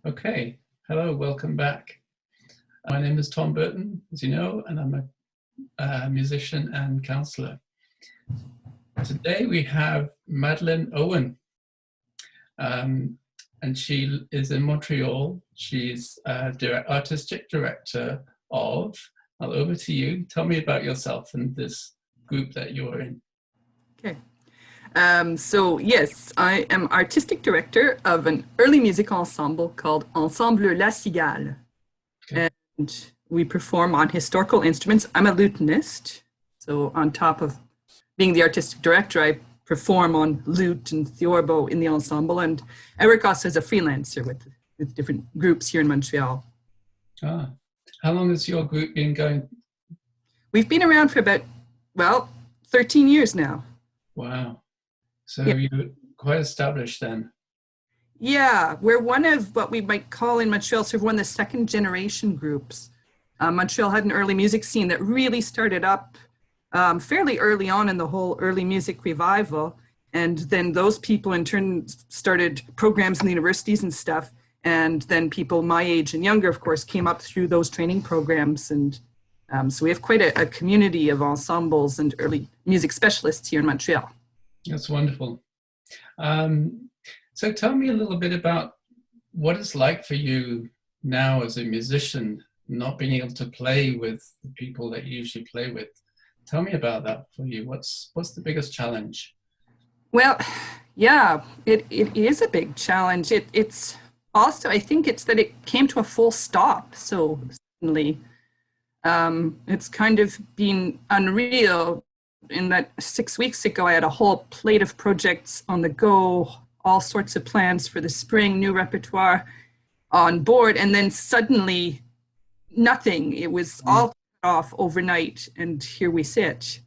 Okay, hello, welcome back. My name is Tom Burton, as you know, and I'm a musician and counselor. Today we have Madeleine Owen, and she is in Montreal. She's artistic director of, over to you. Tell me about yourself and this group that you're in. Okay. So yes, I am artistic director of an early music ensemble called Ensemble La Cigale. Okay. And we perform on historical instruments. I'm a lutenist. So on top of being the artistic director, I perform on lute and theorbo in the ensemble. And I work also as a freelancer with different groups here in Montreal. Ah, how long has your group been going? We've been around for about, 13 years now. Wow. So yeah. You're quite established then. Yeah, we're one of what we might call in Montreal sort of one of the second generation groups. Montreal had an early music scene that really started up fairly early on in the whole early music revival. And then those people in turn started programs in the universities and stuff. And then people my age and younger, of course, came up through those training programs. And so we have quite a community of ensembles and early music specialists here in Montreal. That's wonderful. So tell me a little bit about what it's like for you now as a musician, not being able to play with the people that you usually play with. Tell me about that for you. What's the biggest challenge? Well, yeah, it is a big challenge. It's also, I think it's that it came to a full stop so suddenly. It's kind of been unreal in that 6 weeks ago, I had a whole plate of projects on the go, all sorts of plans for the spring, new repertoire on board, and then suddenly nothing. It was all cut off overnight, and here we sit.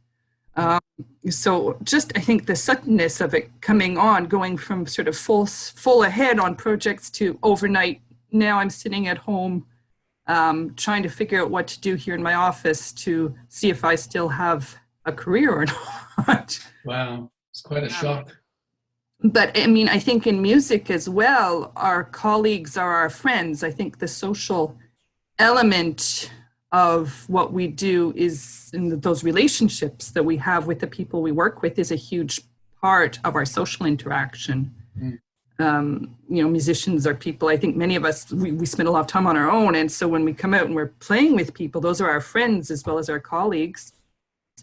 So just, I think the suddenness of it coming on, going from sort of full ahead on projects to overnight. Now I'm sitting at home trying to figure out what to do here in my office to see if I still have a career or not. Wow, it's quite a shock. But I mean, I think in music as well, our colleagues are our friends. I think the social element of what we do is in those relationships that we have with the people we work with is a huge part of our social interaction. Musicians are people, I think many of us, we spend a lot of time on our own. And so when we come out and we're playing with people, those are our friends as well as our colleagues.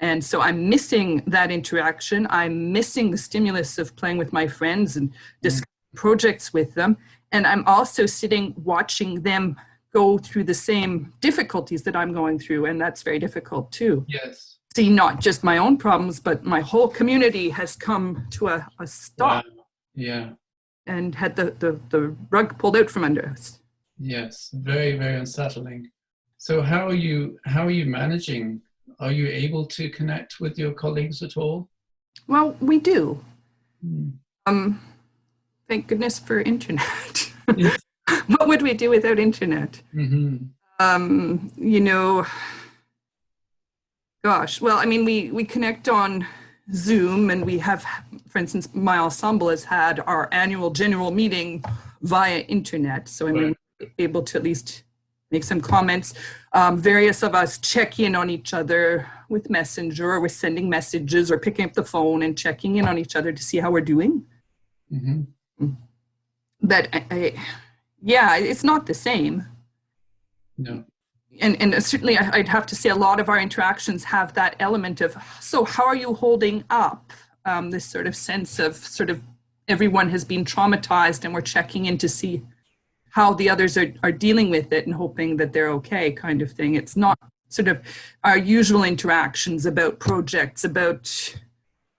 And so I'm missing that interaction. I'm missing the stimulus of playing with my friends and discussing projects with them. And I'm also sitting watching them go through the same difficulties that I'm going through. And that's very difficult too. Yes. See, not just my own problems, but my whole community has come to a stop. Wow. Yeah. And had the rug pulled out from under us. Yes, very, very unsettling. So how are you managing? Are you able to connect with your colleagues at all? Well, we do. Thank goodness for internet. Yes. What would we do without internet? Gosh, well, I mean, we connect on Zoom, and we have, for instance, my ensemble has had our annual general meeting via internet. So I mean, we're able to at least make some comments. Various of us check in on each other with Messenger, or we're sending messages or picking up the phone and checking in on each other to see how we're doing. But it's not the same. No. And certainly I'd have to say a lot of our interactions have that element of, so how are you holding up? This sort of sense of everyone has been traumatized and we're checking in to see how the others are dealing with it and hoping that they're okay, kind of thing. It's not sort of our usual interactions about projects, about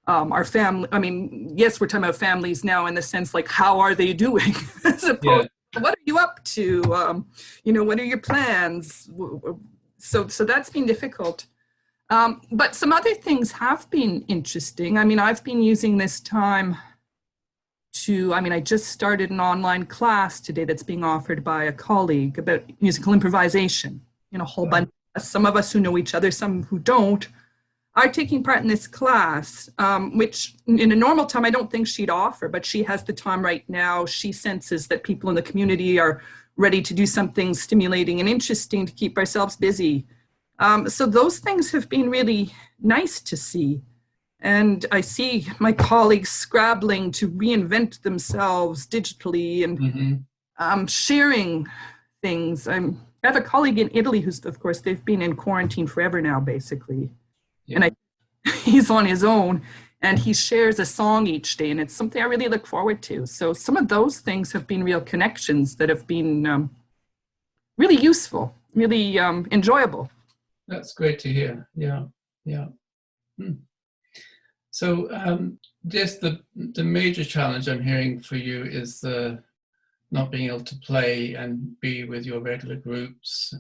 our family. I mean, yes, we're talking about families now in the sense like, how are they doing? As opposed to, what are you up to? What are your plans? So that's been difficult. But some other things have been interesting. I mean, I've been using this time I just started an online class today that's being offered by a colleague about musical improvisation. A whole bunch, some of us who know each other, some who don't, are taking part in this class, which in a normal time I don't think she'd offer, but she has the time right now. She senses that people in the community are ready to do something stimulating and interesting to keep ourselves busy. So those things have been really nice to see. And I see my colleagues scrabbling to reinvent themselves digitally and sharing things. I have a colleague in Italy who's, of course, they've been in quarantine forever now, basically. Yeah. And he's on his own and he shares a song each day. And it's something I really look forward to. So some of those things have been real connections that have been really useful, really enjoyable. That's great to hear. Yeah, yeah. So just the major challenge I'm hearing for you is the not being able to play and be with your regular groups,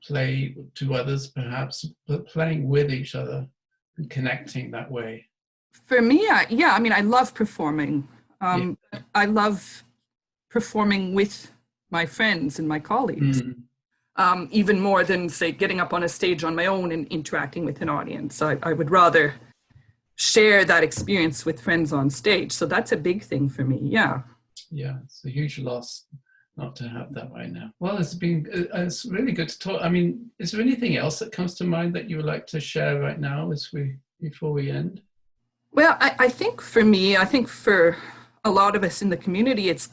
play to others perhaps, but playing with each other and connecting that way. For me, yeah, I mean, I love performing. I love performing with my friends and my colleagues. Even more than, say, getting up on a stage on my own and interacting with an audience. I would rather share that experience with friends on stage. So that's a big thing for me, yeah. Yeah, it's a huge loss not to have that right now. Well, it's really good to talk. I mean, is there anything else that comes to mind that you would like to share right now before we end? Well, I think for me, I think for a lot of us in the community, it's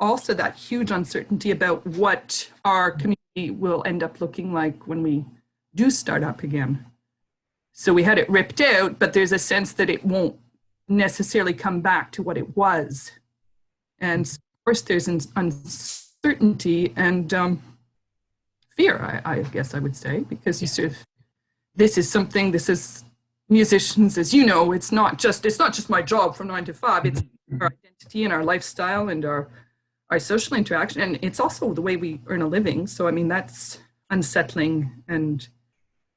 also that huge uncertainty about what our community will end up looking like when we do start up again. So we had it ripped out, but there's a sense that it won't necessarily come back to what it was. And of course there's uncertainty and fear, I guess I would say, because this is musicians, as you know, it's not just my job from 9 to 5, it's our identity and our lifestyle and our social interaction, and it's also the way we earn a living. So I mean, that's unsettling. And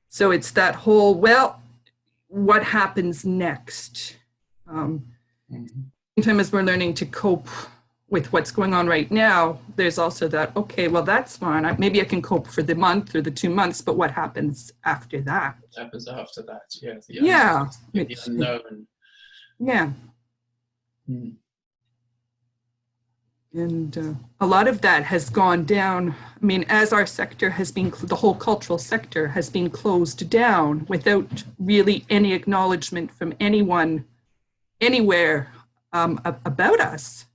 so it's that whole, well, what happens next? Time as we're learning to cope with what's going on right now, there's also that, okay, well, that's fine. Maybe I can cope for the month or the 2 months, but what happens after that? What happens after that? Yeah. The unknown. Yeah. And a lot of that has gone down. I mean, as our sector has been, the whole cultural sector has been closed down without really any acknowledgement from anyone, anywhere about us,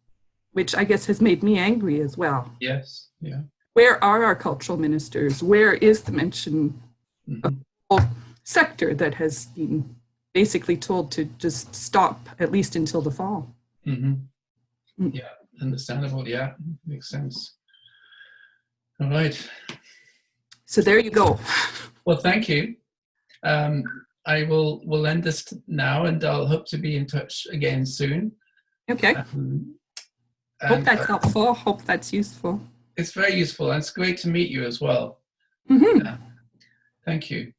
which I guess has made me angry as well. Yes, yeah. Where are our cultural ministers? Where is the mention of the whole sector that has been basically told to just stop, at least until the fall? Yeah. Understandable, yeah, makes sense. All right. So there you go. Well, thank you. We'll end this now, and I'll hope to be in touch again soon. Okay. Hope that's helpful. Hope that's useful. It's very useful, and it's great to meet you as well. Thank you.